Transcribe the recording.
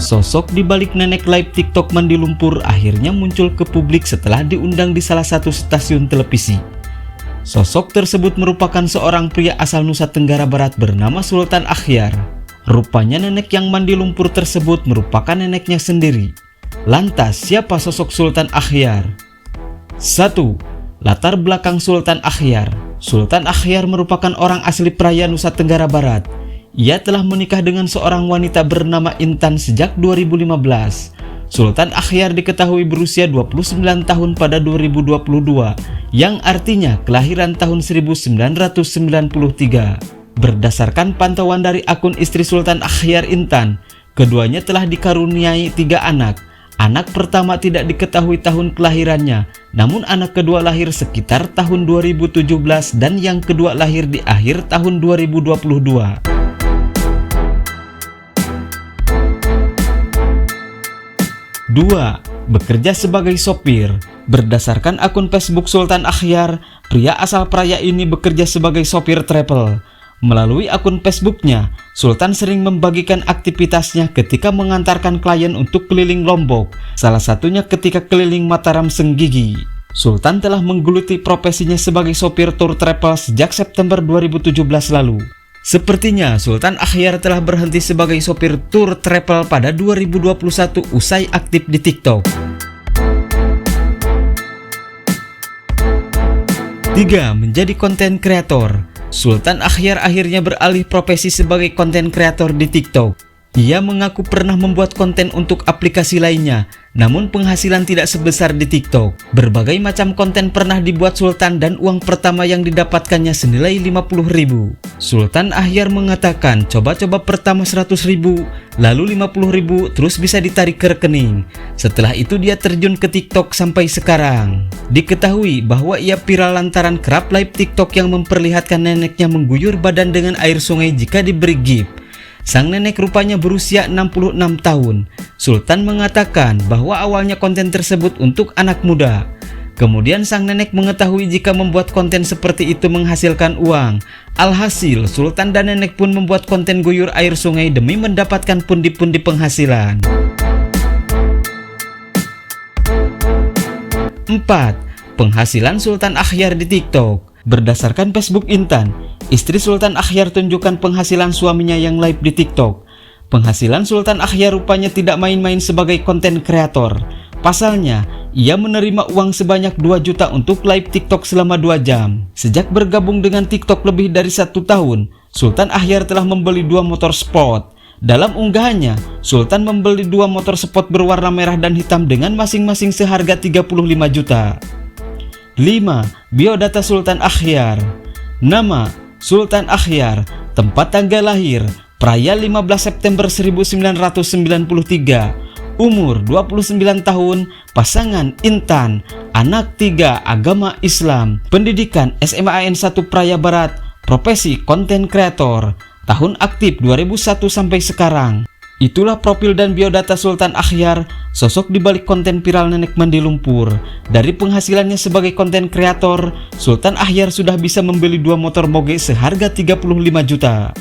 Sosok di balik nenek live TikTok mandi lumpur akhirnya muncul ke publik setelah diundang di salah satu stasiun televisi. Sosok tersebut merupakan seorang pria asal Nusa Tenggara Barat bernama Sultan Akhyar. Rupanya nenek yang mandi lumpur tersebut merupakan neneknya sendiri. Lantas, siapa sosok Sultan Akhyar? 1. Latar belakang Sultan Akhyar. Sultan Akhyar merupakan orang asli Praia, Nusa Tenggara Barat. Ia telah menikah dengan seorang wanita bernama Intan sejak 2015. Sultan Akhyar diketahui berusia 29 tahun pada 2022, yang artinya kelahiran tahun 1993. Berdasarkan pantauan dari akun istri Sultan Akhyar, Intan, keduanya telah dikaruniai 3 anak. Anak pertama tidak diketahui tahun kelahirannya, namun anak kedua lahir sekitar tahun 2017 dan yang kedua lahir di akhir tahun 2022. 2. Bekerja sebagai sopir. Berdasarkan akun Facebook Sultan Akhyar, pria asal Praia ini bekerja sebagai sopir travel. Melalui akun Facebooknya, Sultan sering membagikan aktivitasnya ketika mengantarkan klien untuk keliling Lombok, salah satunya ketika keliling Mataram Senggigi. Sultan telah menggeluti profesinya sebagai sopir tour travel sejak September 2017 lalu. Sepertinya Sultan Akhyar telah berhenti sebagai sopir tour travel pada 2021 usai aktif di TikTok. 3. Menjadi konten kreator. Sultan Akhyar akhirnya beralih profesi sebagai konten kreator di TikTok. Ia mengaku pernah membuat konten untuk aplikasi lainnya, namun penghasilan tidak sebesar di TikTok. Berbagai macam konten pernah dibuat Sultan dan uang pertama yang didapatkannya senilai 50.000. Sultan Akhyar mengatakan coba-coba pertama 100.000, lalu 50.000, terus bisa ditarik ke rekening. Setelah itu dia terjun ke TikTok sampai sekarang. Diketahui bahwa ia viral lantaran kerap live TikTok yang memperlihatkan neneknya mengguyur badan dengan air sungai jika diberi gift. Sang nenek rupanya berusia 66 tahun. Sultan mengatakan bahwa awalnya konten tersebut untuk anak muda. Kemudian sang nenek mengetahui jika membuat konten seperti itu menghasilkan uang. Alhasil, Sultan dan nenek pun membuat konten guyur air sungai demi mendapatkan pundi-pundi penghasilan. 4. Penghasilan Sultan Akhyar di TikTok. Berdasarkan Facebook Intan, istri Sultan Akhyar tunjukkan penghasilan suaminya yang live di TikTok. Penghasilan Sultan Akhyar rupanya tidak main-main sebagai konten kreator. Pasalnya, ia menerima uang sebanyak 2 juta untuk live TikTok selama 2 jam. Sejak bergabung dengan TikTok lebih dari 1 tahun, Sultan Akhyar telah membeli 2 motor sport. Dalam unggahannya, Sultan membeli 2 motor sport berwarna merah dan hitam dengan masing-masing seharga 35 juta. 5. Biodata Sultan Akhyar. Nama Sultan Akhyar, tempat tanggal lahir Praia 15 September 1993, umur 29 tahun, pasangan Intan, anak 3, agama Islam, pendidikan SMAN 1 Praia Barat, profesi konten kreator, tahun aktif 2001 sampai sekarang. Itulah profil dan biodata Sultan Akhyar, sosok di balik konten viral nenek mandi lumpur. Dari penghasilannya sebagai konten kreator, Sultan Akhyar sudah bisa membeli 2 motor moge seharga 35 juta.